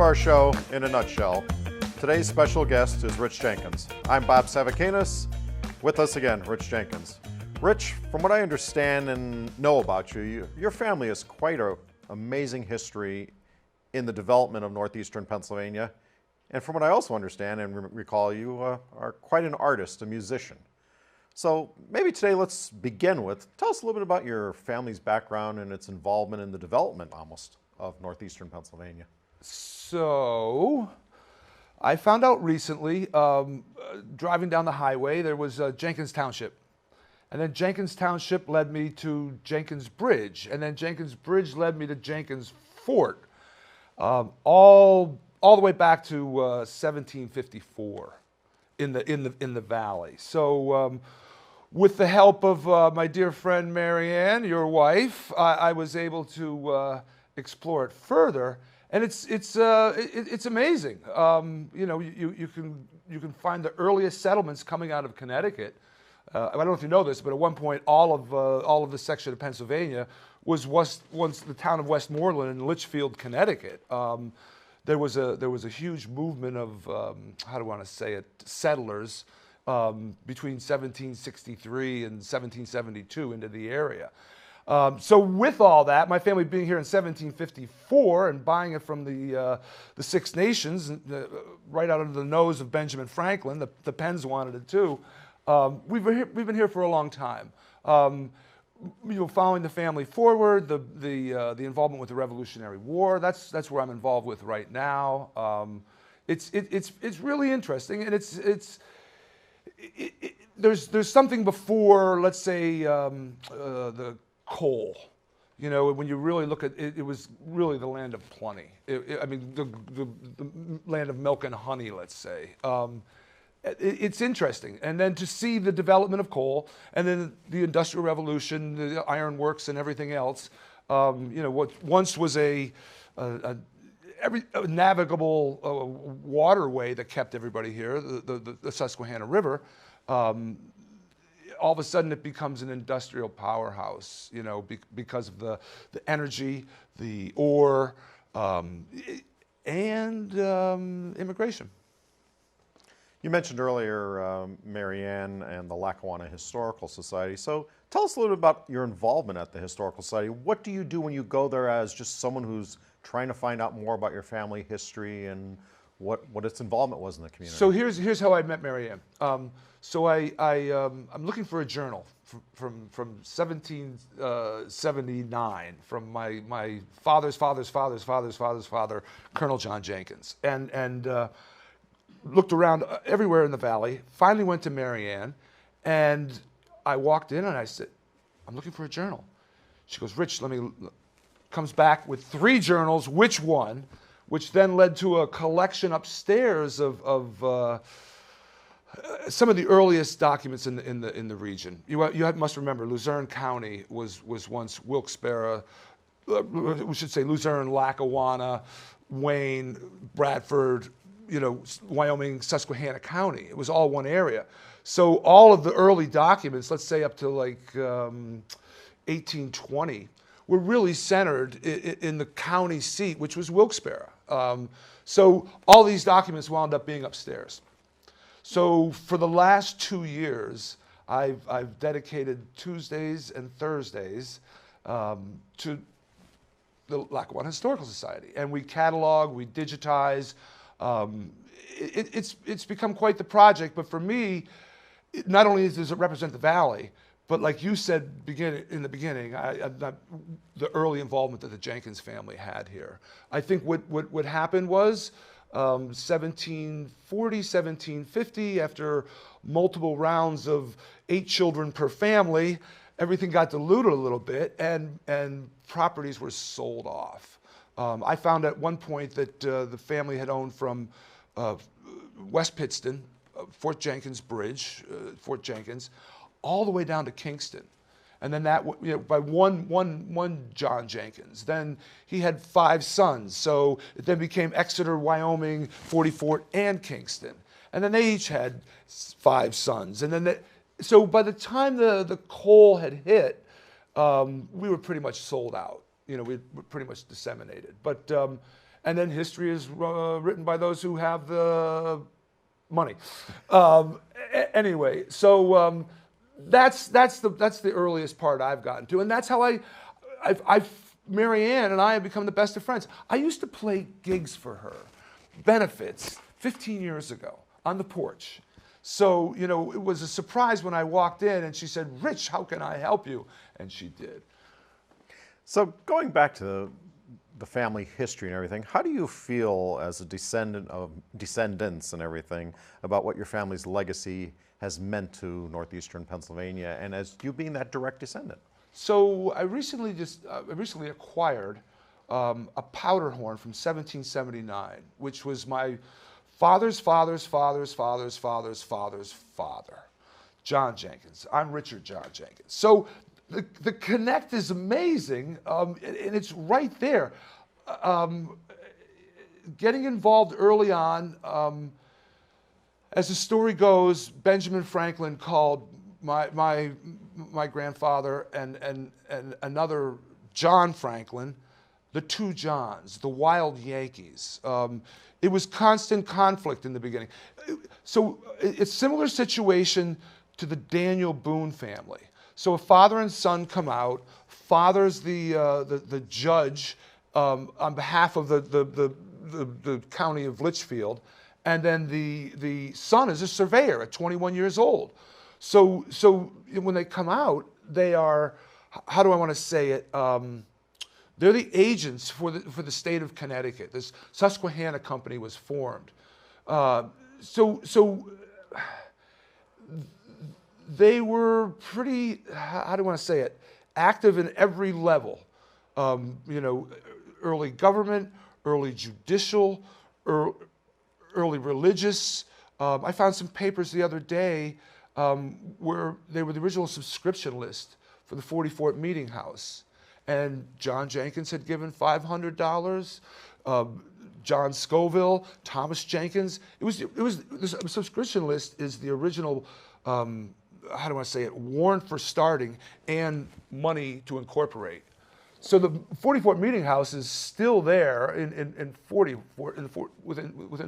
our show in a nutshell. Today's special guest is Rich Jenkins. I'm Bob Savakanis. With us again, Rich Jenkins. Rich, from what I understand and know about you, your family has quite an amazing history in the development of northeastern Pennsylvania. And from what I also understand and recall, you are quite an artist, a musician. So maybe today let's begin with, tell us a little bit about your family's background and its involvement in the development almost of northeastern Pennsylvania. So, I found out recently, driving down the highway, there was Jenkins Township. And then Jenkins Township led me to Jenkins Bridge. And then Jenkins Bridge led me to Jenkins Fort. All the way back to 1754 in the valley. So, with the help of my dear friend Mary Ann, your wife, I was able to explore it further, and it's amazing. You can find the earliest settlements coming out of Connecticut. I don't know if you know this, but at one point, all of the section of Pennsylvania was once the town of Westmoreland in Litchfield, Connecticut. There was a huge movement of how do I want to say it, settlers between 1763 and 1772 into the area. So with all that, my family being here in 1754 and buying it from the Six Nations, right out of the nose of Benjamin Franklin, the Penns wanted it too. We've been here for a long time. Following the family forward, the involvement with the Revolutionary War. That's where I'm involved with right now. It's really interesting, and there's something before, let's say, the coal. You know, when you really look at it, it was really the land of plenty. The land of milk and honey, let's say. It's interesting. And then to see the development of coal, and then the Industrial Revolution, the ironworks and everything else, what once was a navigable waterway that kept everybody here, the Susquehanna River, all of a sudden it becomes an industrial powerhouse, because of the energy, the ore, and immigration. You mentioned earlier Mary Ann and the Lackawanna Historical Society. So tell us a little bit about your involvement at the Historical Society. What do you do when you go there as just someone who's trying to find out more about your family history and what its involvement was in the community? So here's how I met Mary Ann. I'm looking for a journal from 1779 from my father's father, Colonel John Jenkins, and looked around everywhere in the valley. Finally went to Mary Ann, and I walked in and I said, "I'm looking for a journal." She goes, "Rich, comes back with 3 journals. Which one?" Which then led to a collection upstairs of some of the earliest documents in the region. You must remember, Luzerne County was once Wilkes-Barre. We should say Luzerne, Lackawanna, Wayne, Bradford, Wyoming, Susquehanna County. It was all one area. So all of the early documents, let's say up to like 1820, were really centered in the county seat, which was Wilkes-Barre. So all these documents wound up being upstairs. So for the last 2 years, I've dedicated Tuesdays and Thursdays to the Lackawanna Historical Society, and we catalog, we digitize. It's become quite the project, but for me, not only does it represent the valley, but like you said in the beginning, the early involvement that the Jenkins family had here. I think what happened was 1740, 1750, after multiple rounds of 8 children per family, everything got diluted a little bit, and properties were sold off. I found at one point that the family had owned from West Pittston, Fort Jenkins Bridge, Fort Jenkins, all the way down to Kingston. And then that, by one John Jenkins. Then he had 5 sons, so it then became Exeter, Wyoming, 40 Fort, and Kingston. And then they each had 5 sons. And then so by the time the coal had hit, we were pretty much sold out. We were pretty much disseminated. But and then history is written by those who have the money. Anyway, so that's the earliest part I've gotten to, and that's how Mary Ann and I have become the best of friends. I used to play gigs for her, benefits, 15 years ago on the porch. So, you know, it was a surprise when I walked in and she said, "Rich, how can I help you?" And she did. So going back to the family history and everything, how do you feel as a descendant of descendants and everything about what your family's legacy has meant to northeastern Pennsylvania, and as you being that direct descendant? So I recently acquired a powder horn from 1779, which was my father's father's father's father's father's father's father, John Jenkins. I'm Richard John Jenkins. So the connect is amazing, and it's right there. Getting involved early on, as the story goes, Benjamin Franklin called my grandfather and another John Franklin, the two Johns, the wild Yankees. It was constant conflict in the beginning. So it's a similar situation to the Daniel Boone family. So a father and son come out. Father's the judge on behalf of the county of Litchfield, and then the son is a surveyor at 21 years old. So when they come out, they are, how do I want to say it? They're the agents for the state of Connecticut. This Susquehanna Company was formed. So they were pretty, how do I want to say it, active in every level. You know, early government, early judicial, early religious. I found some papers the other day where they were the original subscription list for the 44th Meeting House. And John Jenkins had given $500. John Scoville, Thomas Jenkins. It was the subscription list is the original, how do I say it, warrant for starting and money to incorporate. So the 44th Meeting House is still there within the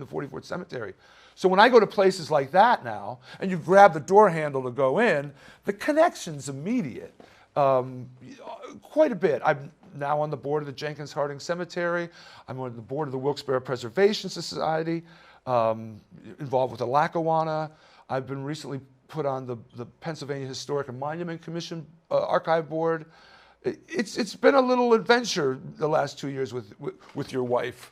44th Cemetery. So when I go to places like that now, and you grab the door handle to go in, the connection's immediate. Quite a bit. I'm now on the board of the Jenkins Harding Cemetery. I'm on the board of the Wilkes-Barre Preservation Society, involved with the Lackawanna. I've been recently put on the Pennsylvania Historic and Monument Commission archive board. It's been a little adventure the last 2 years with your wife.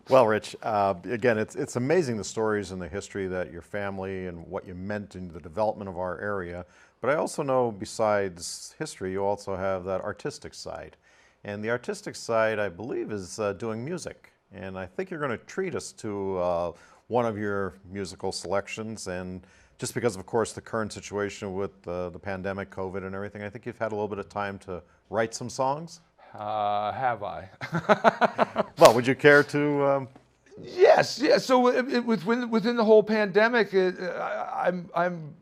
Well, Rich, again, it's amazing the stories and the history that your family and what you meant in the development of our area. But I also know, besides history, you also have that artistic side. And the artistic side, I believe, is doing music. And I think you're going to treat us to one of your musical selections. And just because, of course, the current situation with the pandemic, COVID, and everything, I think you've had a little bit of time to write some songs. Have I? Well, would you care to? Yes. So within the whole pandemic, I'm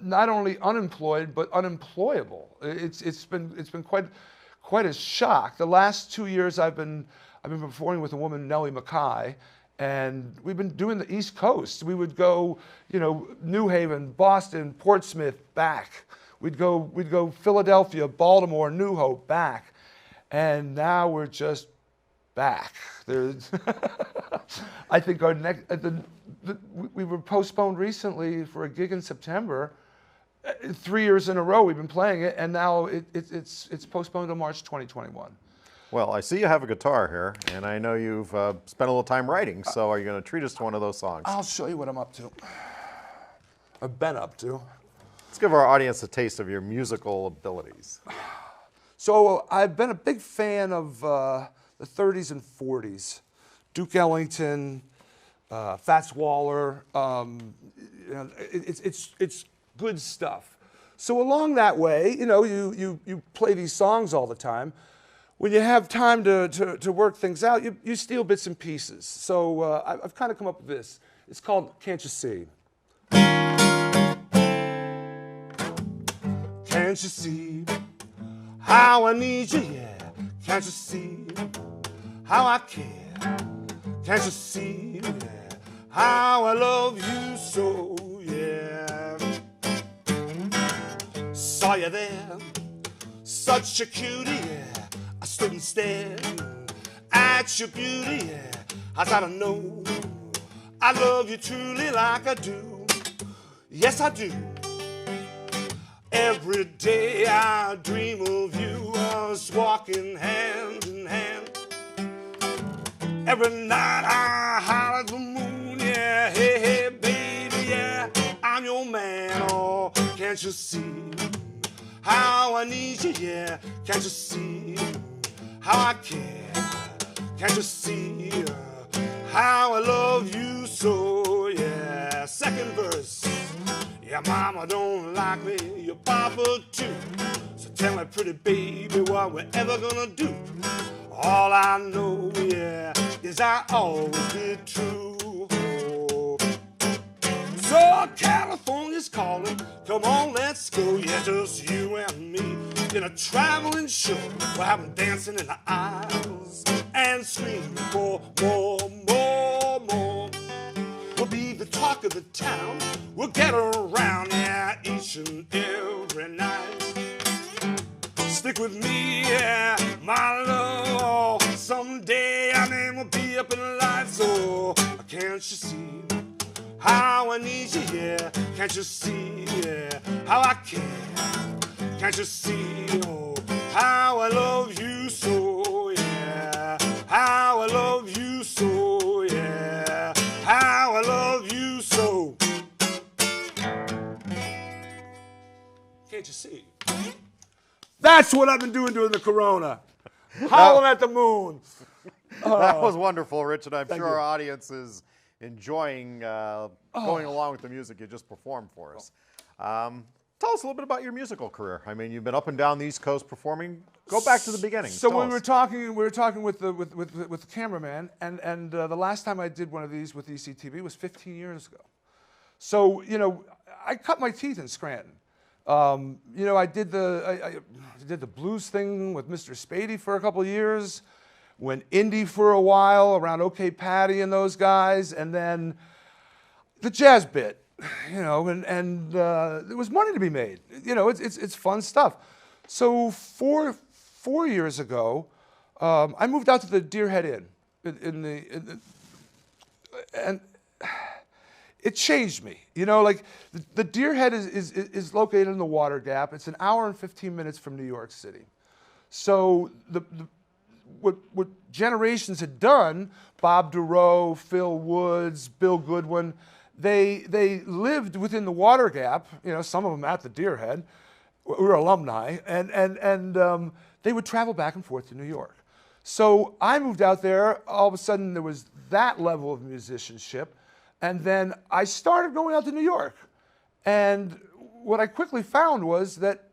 not only unemployed but unemployable. It's been quite a shock. The last 2 years I've been performing with a woman, Nellie Mackay, and we've been doing the East Coast. We would go, you know, New Haven, Boston, Portsmouth, back. We'd go Philadelphia, Baltimore, New Hope, back, and now we're just back. I think our next we were postponed recently for a gig in September. 3 years in a row we've been playing it, and now it's postponed to March 2021. Well, I see you have a guitar here, and I know you've spent a little time writing, so are you going to treat us to one of those songs? I'll show you what I'm up to. I've been up to. Let's give our audience a taste of your musical abilities. So I've been a big fan of the 30s and 40s. Duke Ellington, Fats Waller, you know, it's good stuff. So along that way, you know, you play these songs all the time. When you have time to work things out, you steal bits and pieces. So I've kind of come up with this. It's called Can't You See? Can't you see how I need you, yeah? Can't you see how I care. Can't you see, yeah, how I love you so, yeah. Saw you there, such a cutie, yeah. I stood and stared at your beauty, yeah. I gotta know I love you truly like I do. Yes, I do. Every day I dream of you, us walking hand in hand. Every night I holler at the moon, yeah. Hey, hey, baby, yeah, I'm your man. Oh, can't you see how I need you, yeah? Can't you see how I care? Can't you see how I love you so, yeah? Second verse. Your mama don't like me, your papa too. So tell me, pretty baby, what we're ever gonna do. All I know, yeah, is I always be true. Oh. So California's calling, come on, let's go. Yeah, just you and me in a traveling show. We're having dancing in the aisles and screaming for more, more, more. We'll be the talk of the town. We'll get around, yeah, each and every night. Stick with me, yeah, my love. Someday our name will be up in lights. So can't you see how I need you, yeah? Can't you see, yeah, how I care? Can't you see, oh, how I love you so, yeah? How I love you so, yeah? How I love you so. Can't you see? That's what I've been doing during the corona. Howling at the moon. That was wonderful, Rich, and I'm sure you. our audience is enjoying going along with the music you just performed for us. Tell us a little bit about your musical career. I mean, you've been up and down the East Coast performing. Go back to the beginning. So Tell when us. we were talking with the cameraman, and the last time I did one of these with ECTV was 15 years ago. So you know, I cut my teeth in Scranton. You know, I did the blues thing with Mr. Spady for a couple of years, went indie for a while around OK Patty and those guys, and then the jazz bit. You know, and there was money to be made. You know, it's fun stuff. So four years ago, I moved out to the Deer Head Inn and it changed me. You know, like the Deer Head is located in the Water Gap. It's an hour and 15 minutes from New York City. So what Generations had done, Bob Dorough, Phil Woods, Bill Goodwin, they lived within the Water Gap, you know, some of them at the Deer Head. We were alumni, and they would travel back and forth to New York. So I moved out there. All of a sudden, there was that level of musicianship. And then I started going out to New York. And what I quickly found was that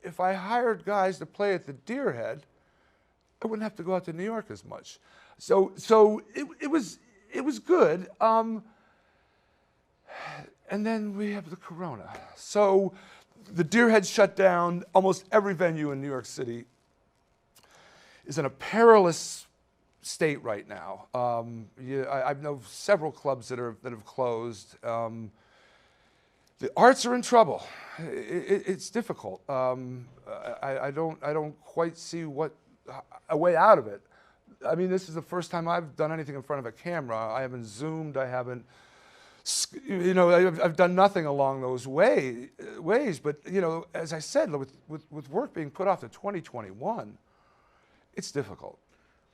if I hired guys to play at the Deer Head, I wouldn't have to go out to New York as much. So it was good. And then we have the corona. So the Deer Head shut down. Almost every venue in New York City is in a perilous state right now. I know several clubs that have closed. The arts are in trouble. It's difficult. I don't quite see a way out of it. I mean, this is the first time I've done anything in front of a camera. I haven't Zoomed. I haven't. You know, I've done nothing along those ways. But you know, as I said, with work being put off to 2021, it's difficult.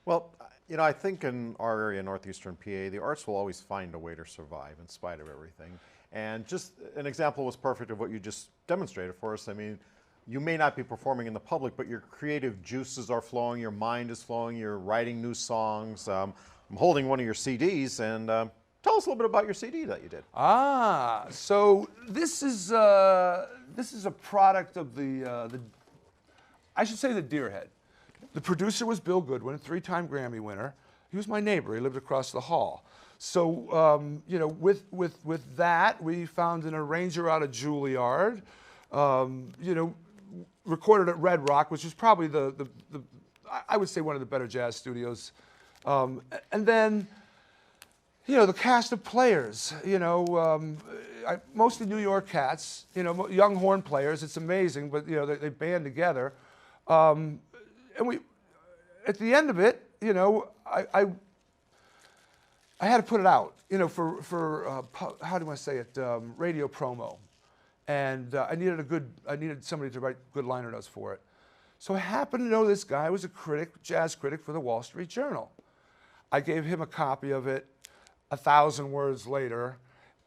Well, you know, I think in our area, northeastern PA, the arts will always find a way to survive in spite of everything. And just an example was perfect of what you just demonstrated for us. I mean, you may not be performing in the public, but your creative juices are flowing, your mind is flowing, you're writing new songs. I'm holding one of your CDs, and tell us a little bit about your CD that you did. So this is a product of the I should say the Deer Head. The producer was Bill Goodwin, three-time Grammy winner. He was my neighbor. He lived across the hall. So you know, with that, we found an arranger out of Juilliard. You know, recorded at Red Rock, which is probably I would say one of the better jazz studios And then, you know, the cast of players, you know, mostly New York cats, you know, young horn players. It's amazing, but, you know, they band together. And we, at the end of it, you know, I had to put it out, you know, for how do I say it, radio promo. And I needed somebody to write good liner notes for it. So I happened to know this guy was a critic, jazz critic for the Wall Street Journal. I gave him a copy of it 1,000 words later.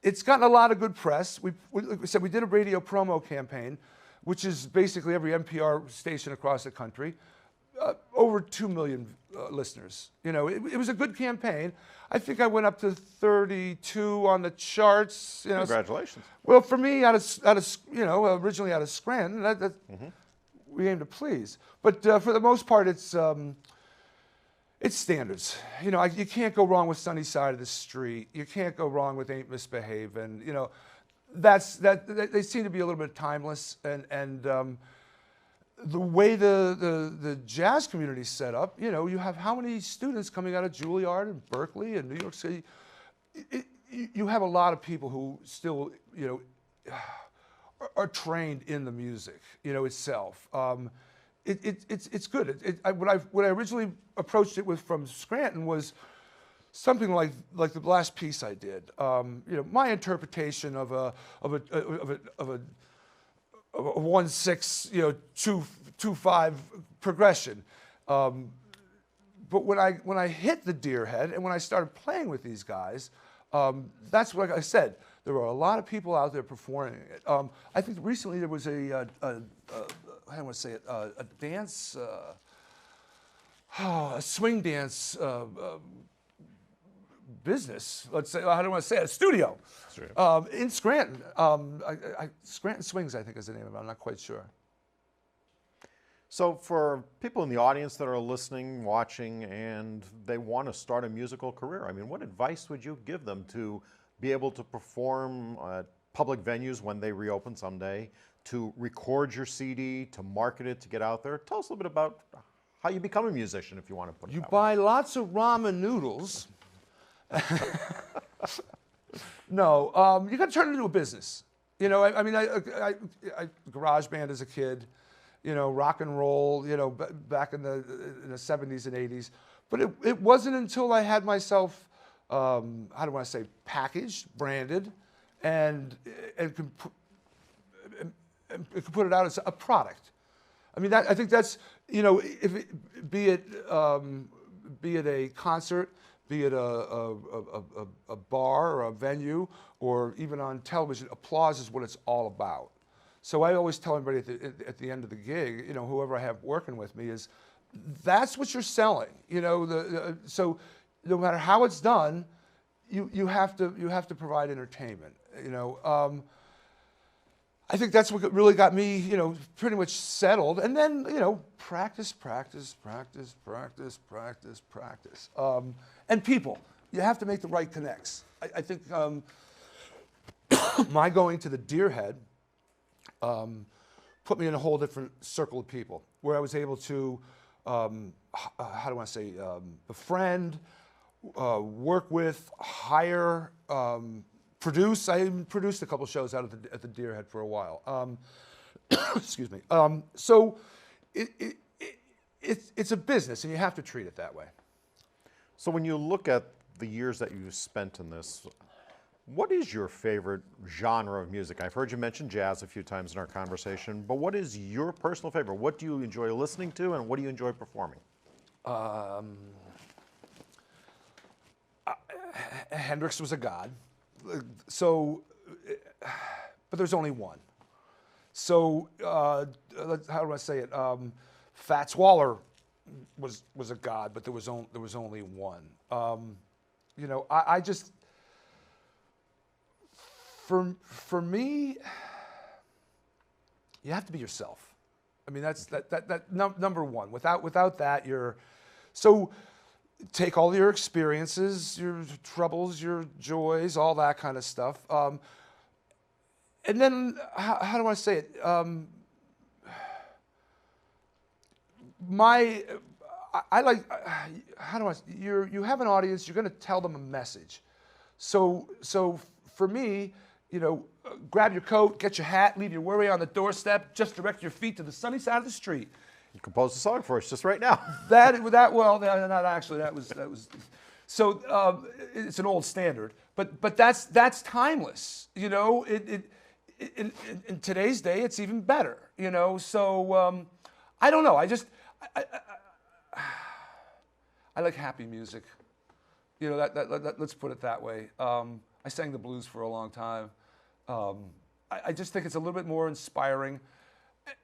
It's gotten a lot of good press. Like we said, we did a radio promo campaign, which is basically every NPR station across the country. Over 2 million listeners. You know, it was a good campaign. I think I went up to 32 on the charts. You know, Congratulations. Well, for me, out of you know, originally out of Scranton, we aim to please. But for the most part, it's standards. You know, you can't go wrong with Sunny Side of the Street. You can't go wrong with Ain't Misbehavin'. You know, they seem to be a little bit timeless, and the way the jazz community is set up, you know, you have how many students coming out of Juilliard and Berkeley and New York City. You have a lot of people who still, you know, are trained in the music, you know, itself. It's good. When I originally approached it with from Scranton was something like the last piece I did. You know, my interpretation of a 1/6, you know, 2/5 progression. But when I hit the deer head and when I started playing with these guys, that's what I said. There were a lot of people out there performing it. I think recently there was I don't want to say it, a dance, a swing dance business. Let's say, I don't want to say it, a studio in Scranton. Scranton Swings, I think, is the name of it. I'm not quite sure. So for people in the audience that are listening, watching, and they want to start a musical career, I mean, what advice would you give them to be able to perform at public venues when they reopen someday, to record your CD, to market it, to get out there? Tell us a little bit about how you become a musician, if you want to put it that way. You buy lots of ramen noodles. No, you got to turn it into a business. You know, I mean, I garage band as a kid, you know, rock and roll, you know, back in the 70s and 80s. But it wasn't until I had myself, how do I say, packaged, branded, and could put it out as a product. I mean, I think that's, you know, be it a concert, be it a bar or a venue, or even on television, applause is what it's all about. So I always tell everybody at the end of the gig, you know, whoever I have working with me, is that's what you're selling. You know, so no matter how it's done, you have to provide entertainment. You know, I think that's what really got me, you know, pretty much settled. And then, you know, practice. And people, you have to make the right connects. I think my going to the Deerhead put me in a whole different circle of people, where I was able to, how do I say, befriend, work with, hire, produce. I even produced a couple shows out at the Deerhead for a while. Excuse me. So it's a business, and you have to treat it that way. So when you look at the years that you've spent in this, what is your favorite genre of music? I've heard you mention jazz a few times in our conversation, but what is your personal favorite? What do you enjoy listening to, and what do you enjoy performing? Hendrix was a god. So, but there's only one. So, how do I say it? Fats Waller was a god, but there was only one. You know, I just, for me, you have to be yourself. I mean, that's number one. Without that, you're so. Take all your experiences, your troubles, your joys, all that kind of stuff. And then, how do I say it? I like, how do I, you have an audience, you're going to tell them a message. So for me, you know, grab your coat, get your hat, leave your worry on the doorstep, just direct your feet to the sunny side of the street. You composed a song for us just right now. Not actually, that was, so it's an old standard, but that's timeless, you know, in today's day, it's even better, you know, so I don't know, I like happy music, you know, let's put it that way. I sang the blues for a long time. I just think it's a little bit more inspiring,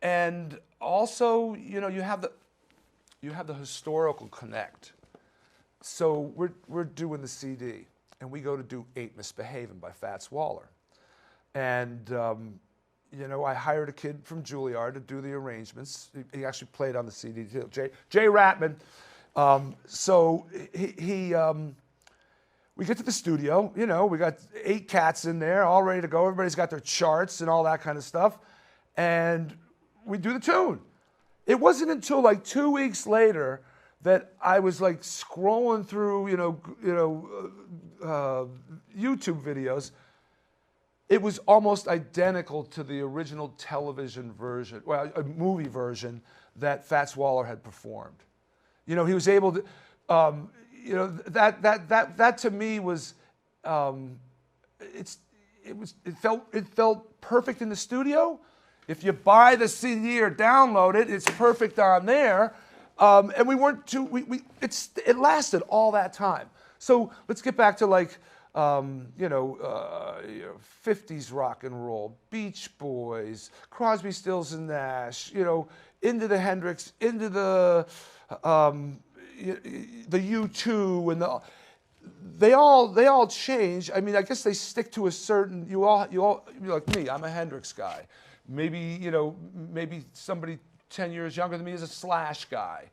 and also, you know, you have the historical connect. So we're doing the CD, and we go to do Ain't Misbehavin' by Fats Waller, and you know, I hired a kid from Juilliard to do the arrangements. He actually played on the CD too, Jay Ratman. So we get to the studio, you know, we got 8 cats in there, all ready to go. Everybody's got their charts and all that kind of stuff. And we do the tune. It wasn't until like 2 weeks later that I was like scrolling through, YouTube videos. It was almost identical to the original television version, well, a movie version that Fats Waller had performed. You know, he was able to, you know, that to me was, it felt perfect in the studio. If you buy the CD or download it, it's perfect on there. And we weren't too, it lasted all that time. So let's get back to like, 50s rock and roll, Beach Boys, Crosby, Stills and Nash, you know, into the Hendrix, into the U2, and they all change. I mean, I guess they stick to a certain. You all like me. I'm a Hendrix guy. Maybe, you know, maybe somebody 10 years younger than me is a Slash guy.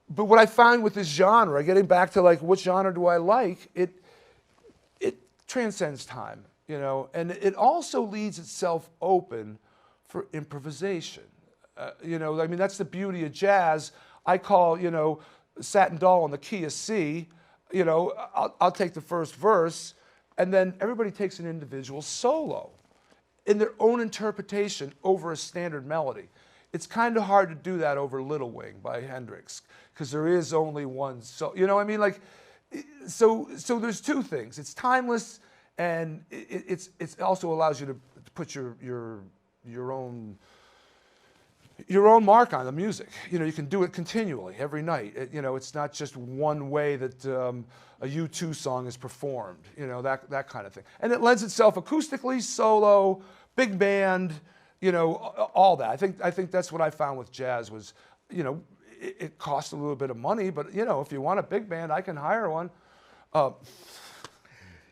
But what I find with this genre, getting back to like what genre do I like, it transcends time, you know, and it also leaves itself open for improvisation. You know, I mean, that's the beauty of jazz. I call, you know, Satin Doll on the key of C, you know, I'll take the first verse, and then everybody takes an individual solo in their own interpretation over a standard melody. It's kind of hard to do that over Little Wing by Hendrix, because there is only one solo. You know what I mean? Like, so there's two things. It's timeless, and it also allows you to put your own mark on the music. You know, you can do it continually every night. You know, it's not just one way that a U2 song is performed. You know, that kind of thing. And it lends itself acoustically, solo, big band. You know, all that. I think that's what I found with jazz was, you know, it costs a little bit of money, but you know, if you want a big band, I can hire one.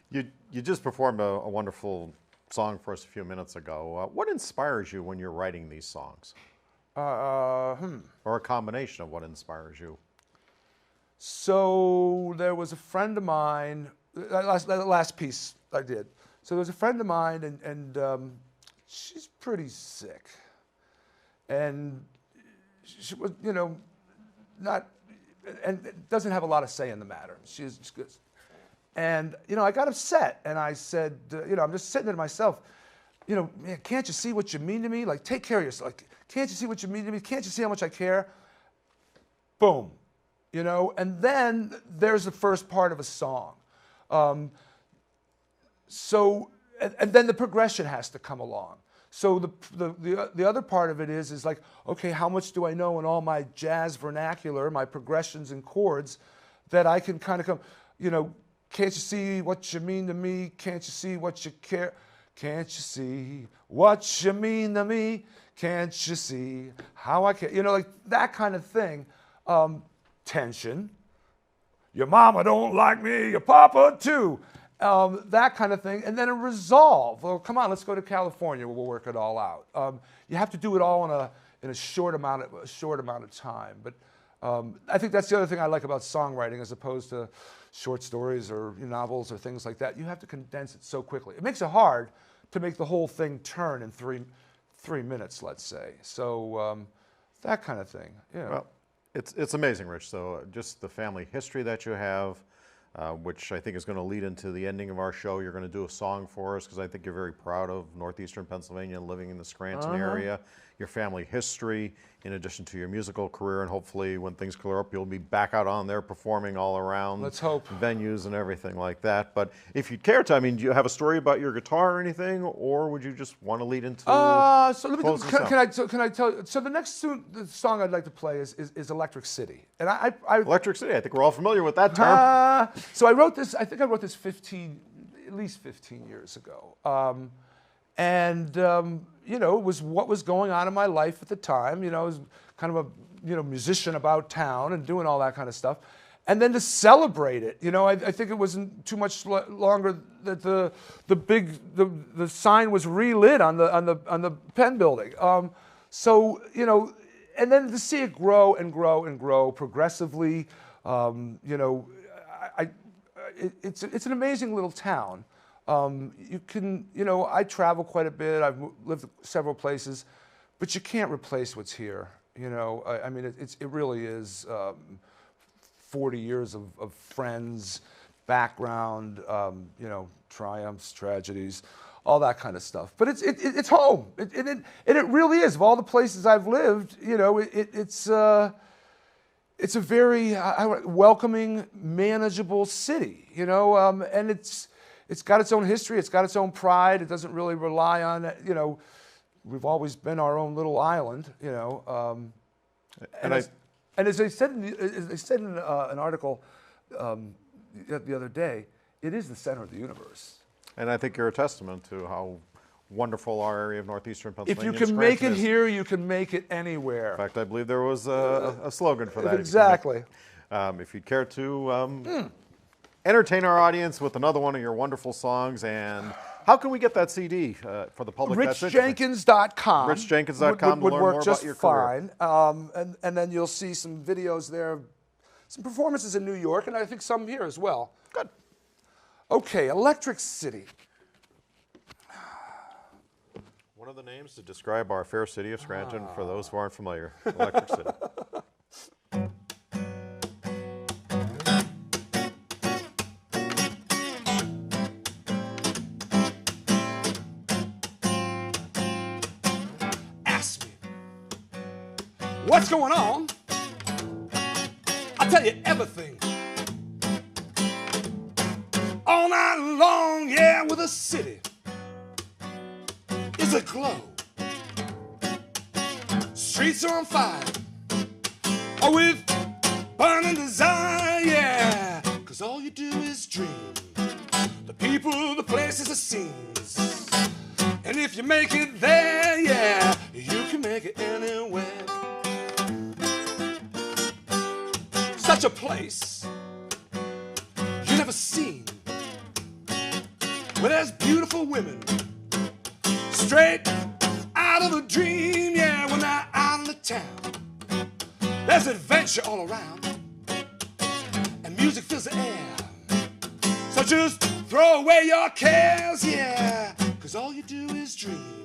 You just performed a wonderful song for us a few minutes ago. What inspires you when you're writing these songs? Or a combination of what inspires you? So there was a friend of mine, that last piece I did. So there was a friend of mine, and she's pretty sick. And she was, you know, and doesn't have a lot of say in the matter. She's good. And, you know, I got upset, and I said, you know, I'm just sitting there to myself, you know, man, can't you see what you mean to me? Like, take care of yourself. Like, can't you see what you mean to me? Can't you see how much I care? Boom. You know, and then there's the first part of a song. And then the progression has to come along. So the other part of it is like, okay, how much do I know in all my jazz vernacular, my progressions and chords, that I can kind of come, you know, can't you see what you mean to me? Can't you see what you care? Can't you see what you mean to me? Can't you see how I care? You know, like that kind of thing. Tension. Your mama don't like me, your papa too. That kind of thing, and then a resolve. Well, come on, let's go to California. We'll work it all out. You have to do it all in a short amount of time. But I think that's the other thing I like about songwriting, as opposed to short stories or novels or things like that. You have to condense it so quickly. It makes it hard to make the whole thing turn in three minutes, let's say. So that kind of thing. Yeah. Well, it's amazing, Rich. So just the family history that you have, which I think is going to lead into the ending of our show. You're going to do a song for us because I think you're very proud of northeastern Pennsylvania, living in the Scranton area, your family history, in addition to your musical career, and hopefully when things clear up, you'll be back out on there performing all around. Let's hope. Venues and everything like that. But if you'd care to, I mean, do you have a story about your guitar or anything, or would you just want to lead into So let me, closing can I tell you? So the next the song I'd like to play is Electric City, and I Electric City? I think we're all familiar with that term. So I wrote this. I think I wrote this at least 15 years ago, you know, it was what was going on in my life at the time. You know, I was kind of a musician about town and doing all that kind of stuff, and then to celebrate it. You know, I think it wasn't too much longer that the sign was relit on the Penn building. So you know, and then to see it grow and grow and grow progressively. You know, it's an amazing little town. You know, I travel quite a bit. I've lived several places, but you can't replace what's here. You know, I mean, it really is 40 years of friends, background, you know, triumphs, tragedies, all that kind of stuff. But it's home. It really is. Of all the places I've lived, you know, it's a very welcoming, manageable city. You know, and it's got its own history. It's got its own pride. It doesn't really rely on, you know, we've always been our own little island, you know. And as they said in an article the other day, it is the center of the universe. And I think you're a testament to how wonderful our area of northeastern Pennsylvania If you can make it here, you can make it anywhere. In fact, I believe there was a slogan for that. Exactly. If you'd care to entertain our audience with another one of your wonderful songs, and how can we get that CD for the public? RichJenkins.com. RichJenkins.com would to learn work more just about your career. fine. And then you'll see some videos there, some performances in New York, and I think some here as well. Good. Okay, Electric City. One of the names to describe our fair city of Scranton, for those who aren't familiar, Electric City. Ask me what's going on. I'll tell you everything. All night long, yeah, with a city is aglow. Streets are on fire, or with burning desire, yeah. 'Cause all you do is dream. The people, the places, the scenes. And if you make it there, yeah, you can make it anywhere. Such a place you never seen, where there's beautiful women straight out of a dream, yeah. When they're out in the town, there's adventure all around, and music fills the air. So just throw away your cares, yeah, 'cause all you do is dream.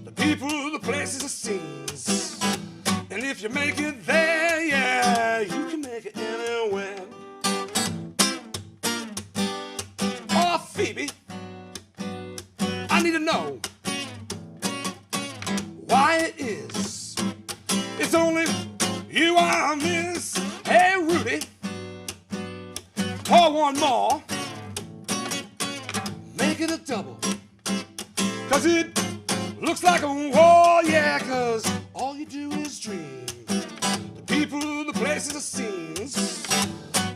The people, the places, the scenes. And if you make it there, yeah, you can make it anywhere. Oh, Phoebe, I need to know why it is it's only you I miss. Hey, Rudy, pour one more, make it a double, 'cause it looks like a war, yeah. 'Cause all you do is dream. The people, the places, the scenes.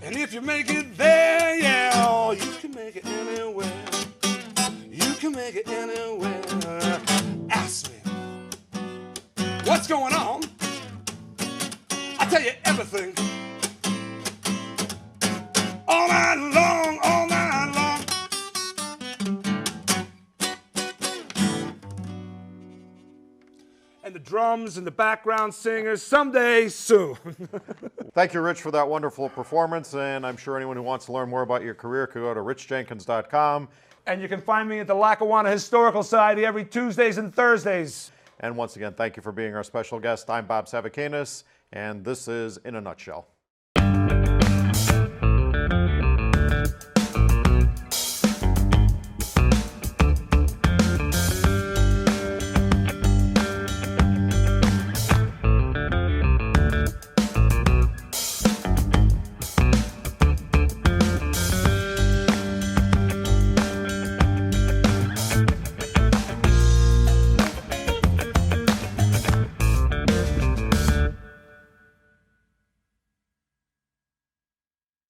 And if you make it there, yeah, you can make it anywhere. You can make it anywhere. Ask me what's going on. I'll tell you everything. All night long, all night long. And the drums and the background singers someday soon. Thank you, Rich, for that wonderful performance, and I'm sure anyone who wants to learn more about your career could go to richjenkins.com. And you can find me at the Lackawanna Historical Society every Tuesdays and Thursdays. And once again, thank you for being our special guest. I'm Bob Savacanis, and this is In a Nutshell.